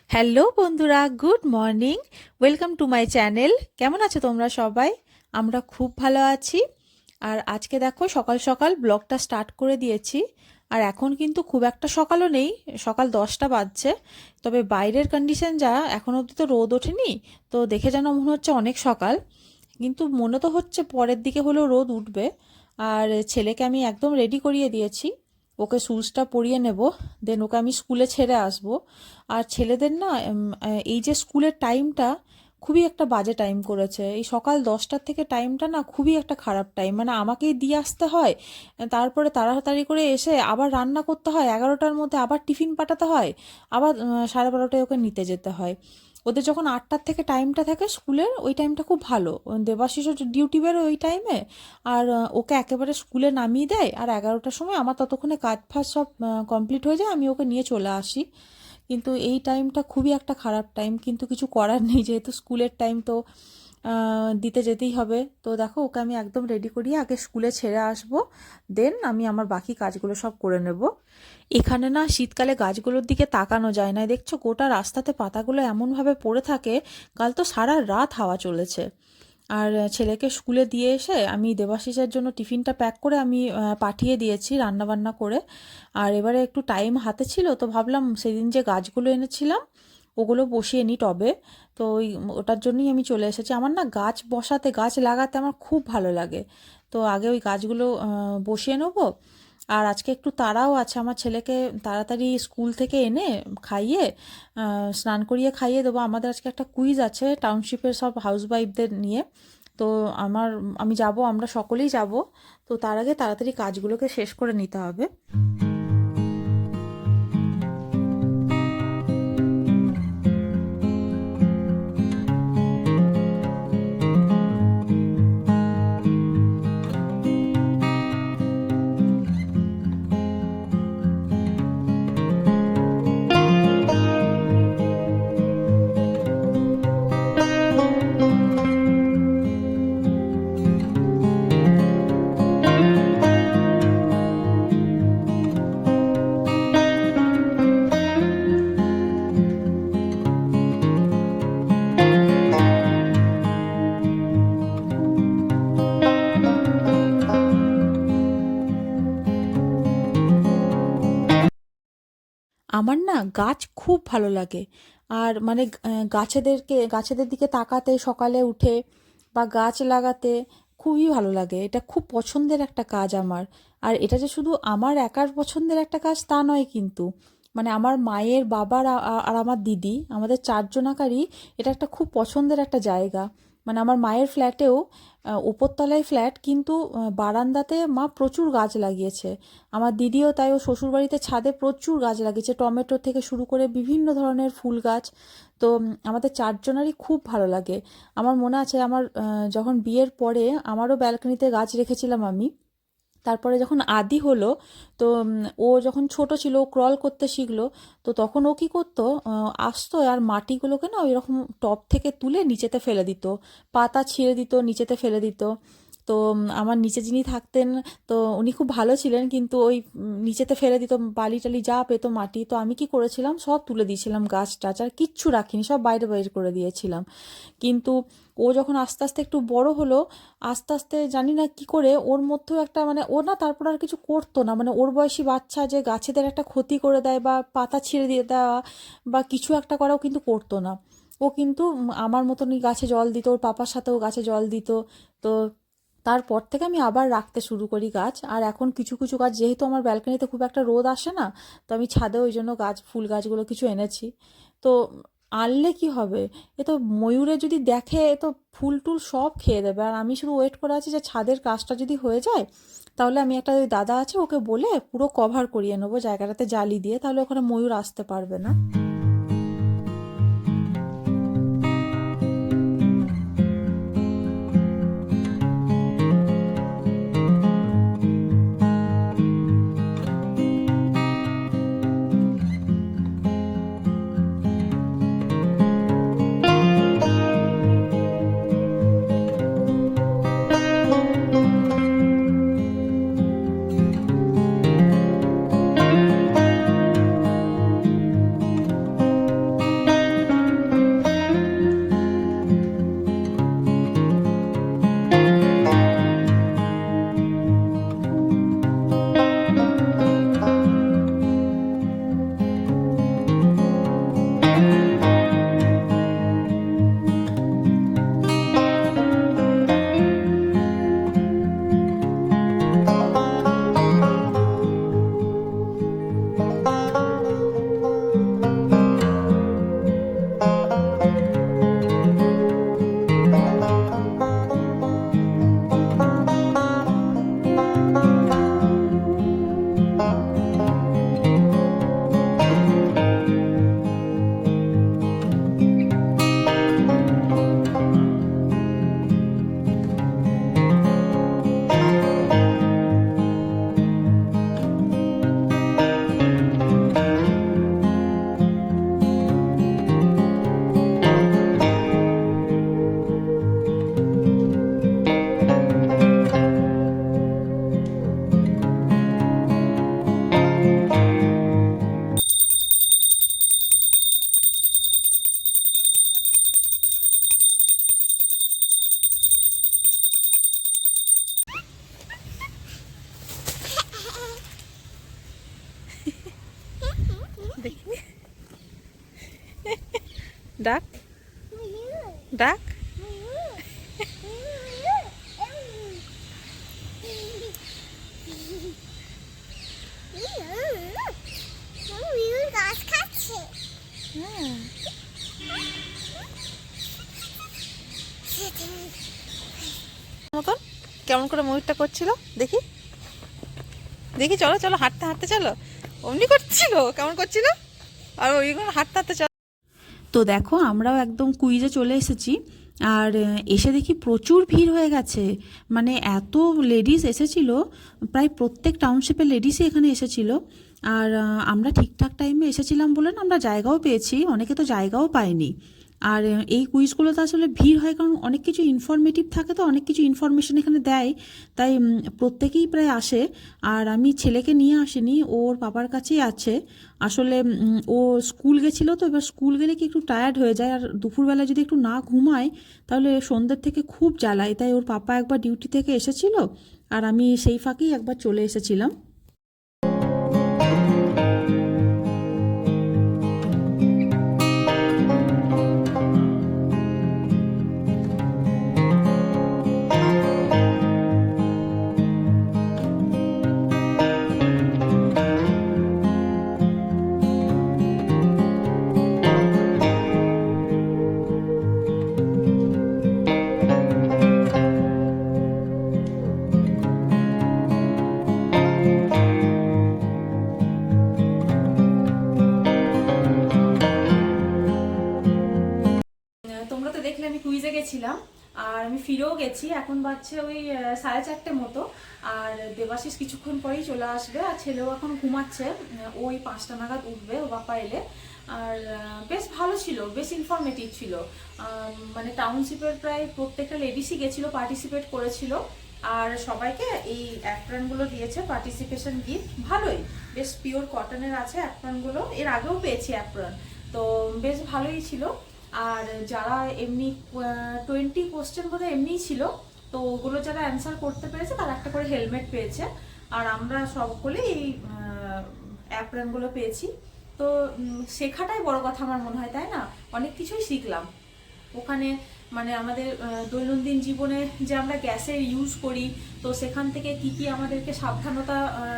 Hello বন্ধুরা, good morning. Welcome to my channel. কেমন আছো তোমরা সবাই? আমরা খুব ভালো আছি। আর আজকে দেখো সকাল সকাল ব্লগটা স্টার্ট করে দিয়েছি। আর এখন কিন্তু খুব একটা সকালও নেই, সকাল 10টা বাজছে। তবে বাইরের কন্ডিশন যা, এখন অবধি তো রোদ ওঠেনি, তো দেখে যেন মনে হচ্ছে অনেক সকাল, কিন্তু মনে তো হচ্ছে পরের দিকে হলেও রোদ উঠবে। আর ছেলেকে আমি একদম রেডি করিয়ে দিয়েছি, ওকে শুজটা পরিয়ে নেব, দেন ওকে আমি স্কুলে ছেড়ে আসব। আর ছেলেদের না এই যে স্কুলের টাইমটা খুবই একটা বাজে টাইম করেছে, এই সকাল 10টার থেকে টাইমটা না খুবই একটা খারাপ টাইম, মানে আমাকেই দিয়ে আসতে হয়, তারপরে তাড়াতাড়ি করে এসে আবার রান্না করতে হয়, 11টার মধ্যে আবার টিফিন পাঠাতে হয়, আবার 12:30টায় ওকে নিতে যেতে হয়। ওদের যখন 8টার থেকে টাইমটা থাকে স্কুলের, ওই টাইমটা খুব ভালো, দেবাশিসও ডিউটি বেরোয় ওই টাইমে। আর ওকে একেবারে স্কুলে নামিয়ে দেয়, আর 11টার সময় আমার ততক্ষণে কাজ ফাজ সব কমপ্লিট হয়ে যায়, আমি ওকে নিয়ে চলে আসি। কিন্তু এই টাইমটা খুবই একটা খারাপ টাইম, কিন্তু কিছু করার নেই, যেহেতু স্কুলের টাইম তো দিতে যেতেই হবে। তো দেখো ওকে আমি একদম রেডি করিয়ে আগে স্কুলে ছেড়ে আসবো, দেন আমি আমার বাকি কাজগুলো সব করে নেব। এখানে না শীতকালে গাছগুলোর দিকে তাকানো যায় না, দেখছো গোটা রাস্তাতে পাতাগুলো এমনভাবে পড়ে থাকে। কাল তো সারা রাত হাওয়া চলেছে। আর ছেলেকে স্কুলে দিয়ে এসে আমি দেবাশিসের জন্য টিফিনটা প্যাক করে আমি পাঠিয়ে দিয়েছি রান্নাবান্না করে। আর এবারে একটু টাইম হাতে ছিল, তো ভাবলাম সেদিন যে গাছগুলো এনেছিলাম ওগুলো বসিয়ে নিই টবে। তো ওটার জন্যই আমি চলে এসেছি। আমার না গাছ বসাতে, গাছ লাগাতে আমার খুব ভালো লাগে। তো আগে ওই গাছগুলো বসিয়ে নেবো। আর আজকে একটু তাড়াও আছে, আমার ছেলেকে তাড়াতাড়ি স্কুল থেকে এনে খাইয়ে স্নান করিয়ে খাইয়ে দেবো। আমাদের আজকে একটা কুইজ আছে টাউনশিপের সব হাউসওয়াইফদের নিয়ে। তো আমি যাব, আমরা সকলেই যাব। তো তার আগে তাড়াতাড়ি কাজগুলোকে শেষ করে নিতে হবে। আমার না গাছ খুব ভালো লাগে। আর মানে গাছেদের দিকে তাকাতে সকালে উঠে, বা গাছ লাগাতে খুবই ভালো লাগে। এটা খুব পছন্দের একটা কাজ আমার। আর এটা যে শুধু আমার একার পছন্দের একটা কাজ তা নয় কিন্তু, মানে আমার মায়ের, বাবার আর আমার দিদি, আমাদের চারজনাকারই এটা একটা খুব পছন্দের একটা জায়গা। মানে আমার মায়ের ফ্ল্যাটেও ওপরতলায় ফ্ল্যাট, কিন্তু বারান্দাতে মা প্রচুর গাছ লাগিয়েছে। আমার দিদিও তাই, ও শ্বশুরবাড়িতে ছাদে প্রচুর গাছ লাগিয়েছে, টমেটো থেকে শুরু করে বিভিন্ন ধরনের ফুল গাছ। তো আমাদের চারজনেরই খুব ভালো লাগে। আমার মনে আছে আমার যখন বিয়ের পরে আমারও ব্যালকনিতে গাছ রেখেছিলাম আমি। তারপরে যখন আদি হলো, তো ও যখন ছোট ছিল, ও ক্রল করতে শিখলো, তো তখন ও কি করতো, আসতো আর মাটিগুলোকে না ওই রকম টব থেকে তুলে নিচেতে ফেলে দিত, পাতা ছিঁড়ে দিত, নিচেতে ফেলে দিত। তো আমার নিচে যিনি থাকতেন, তো উনি খুব ভালো ছিলেন, কিন্তু ওই নিচেতে ফেলে দিত বালি টালি যা পেতো মাটি, তো আমি কি করেছিলাম সব তুলে দিয়েছিলাম, গাছ টাছ আর কিচ্ছু রাখিনি, সব বাইরে বাইরে করে দিয়েছিলাম। কিন্তু ও যখন আস্তে আস্তে একটু বড় হলো, আস্তে আস্তে জানি না কি করে ওর মধ্যেও একটা, মানে ও না তারপর আর কিছু করতো না, মানে ওর বয়সী বাচ্চা যে গাছেদের একটা ক্ষতি করে দেয় বা পাতা ছিঁড়ে দিয়ে দেওয়া বা কিছু একটা করাও কিন্তু করতো না। ও কিন্তু আমার মতনই গাছে জল দিত, ওর পাপার সাথেও গাছে জল দিত। তো তারপর থেকে আমি আবার রাখতে শুরু করি গাছ। আর এখন কিছু কিছু গাছ, যেহেতু আমার ব্যালকনিতে খুব একটা রোদ আসে না, তো আমি ছাদে ওই জন্য গাছ, ফুল গাছগুলো কিছু এনেছি। তো আনলে কি হবে, এ তো ময়ূরে যদি দেখে, এ তো ফুল টুল সব খেয়ে দেবে। আর আমি শুধু ওয়েট করে আছি যে ছাদের কাজটা যদি হয়ে যায়, তাহলে আমি একটা, ওই দাদা আছে ওকে বলে পুরো কভার করিয়ে নেবো জায়গাটাতে জালি দিয়ে, তাহলে ওখানে ময়ূর আসতে পারবে না। ডাক ডাক। গাছ খাচ্ছে। মতন কেমন করে ময়ূরটা করছিল দেখি দেখি, চলো চলো হাঁটতে হাঁটতে চলো। অমনি করছিল, কেমন করছিল, আর ওইগুলো হাঁটতে হাঁটতে চলো। তো দেখো আমরাও একদম কুইজে চলে এসেছি, আর এসে দেখি প্রচুর ভিড় হয়ে গেছে। মানে এত লেডিস এসেছিল, প্রায় প্রত্যেক টাউনশিপের লেডিসই এখানে এসেছিল। আর আমরা ঠিকঠাক টাইমে এসেছিলাম বলে না আমরা জায়গাও পেয়েছি, অনেকে তো জায়গাও পায়নি। আর এই কুইজগুলোতে আসলে ভিড় হয় কারণ অনেক কিছু ইনফরমেটিভ থাকে, তো অনেক কিছু ইনফরমেশন এখানে দেয়, তাই প্রত্যেকেই প্রায় আসে। আর আমি ছেলেকে নিয়ে আসিনি, ওর পাপার কাছেই আছে। আসলে ও স্কুল গেছিলো, তো এবার স্কুল গেলে কি একটু টায়ার্ড হয়ে যায়, আর দুপুরবেলা যদি একটু না ঘুমায় তাহলে সন্ধ্যের থেকে খুব জ্বালায়। তাই ওর পাপা একবার ডিউটি থেকে এসেছিল, আর আমি সেই ফাঁকেই একবার চলে এসেছিলাম। তোমরা তো দেখলে আমি কুইজে গেছিলাম, আর আমি ফিরেও গেছি। এখন বাজছে ওই 4:30 মতো, আর দেবাশিস কিছুক্ষণ পরেই চলে আসবে, আর ছেলেও এখন ঘুমাচ্ছে। ওই 5টা নাগাদ উঠবে ও বাপা এলে। আর বেশ ভালো ছিল, বেশ ইনফরমেটিভ ছিল। মানে টাউনশিপের প্রায় প্রত্যেকটা লেডিসই গেছিল, পার্টিসিপেট করেছিল, আর সবাইকে এই অ্যাপ্রনগুলো দিয়েছে পার্টিসিপেশন গিফট। ভালোই, বেশ পিওর কটনের আছে অ্যাপ্রনগুলো, এর আগেও পেয়েছি অ্যাপ্রন, তো বেশ ভালোই ছিল। আর যারা এমনি 20 কোশ্চেন বোধহয় এমনিই ছিল, তো ওগুলো যারা অ্যান্সার করতে পেরেছে তারা একটা করে হেলমেট পেয়েছে। আর আমরা সকলেই এই অ্যাপ্রনগুলো পেয়েছি। তো শেখাটাই বড় কথা আমার মনে হয়, তাই না? অনেক কিছুই শিখলাম ওখানে। মানে আমাদের দৈনন্দিন জীবনে যে আমরা গ্যাসের ইউজ করি, তো সেখান থেকে কি কি আমাদেরকে সাবধানতা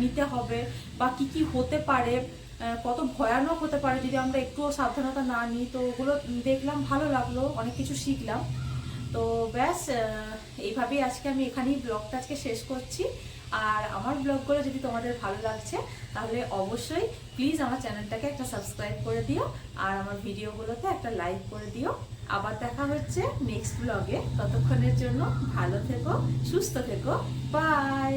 নিতে হবে, বা কি কি হতে পারে, কত ভয়ানক হতে পারে যদি আমরা একটুও সাবধানতা না নিই, তো ওগুলো দেখলাম, ভালো লাগলো, অনেক কিছু শিখলাম। তো ব্যাস, এইভাবেই আজকে আমি এখানেই ব্লগটা আজকে শেষ করছি। আর আমার ব্লগগুলো যদি তোমাদের ভালো লাগছে তাহলে অবশ্যই প্লিজ আমার চ্যানেলটাকে একটা সাবস্ক্রাইব করে দিও, আর আমার ভিডিওগুলোতে একটা লাইক করে দিও। আবার দেখা হচ্ছে নেক্সট ব্লগে, ততক্ষণের জন্য ভালো থেকো, সুস্থ থেকো, বাই।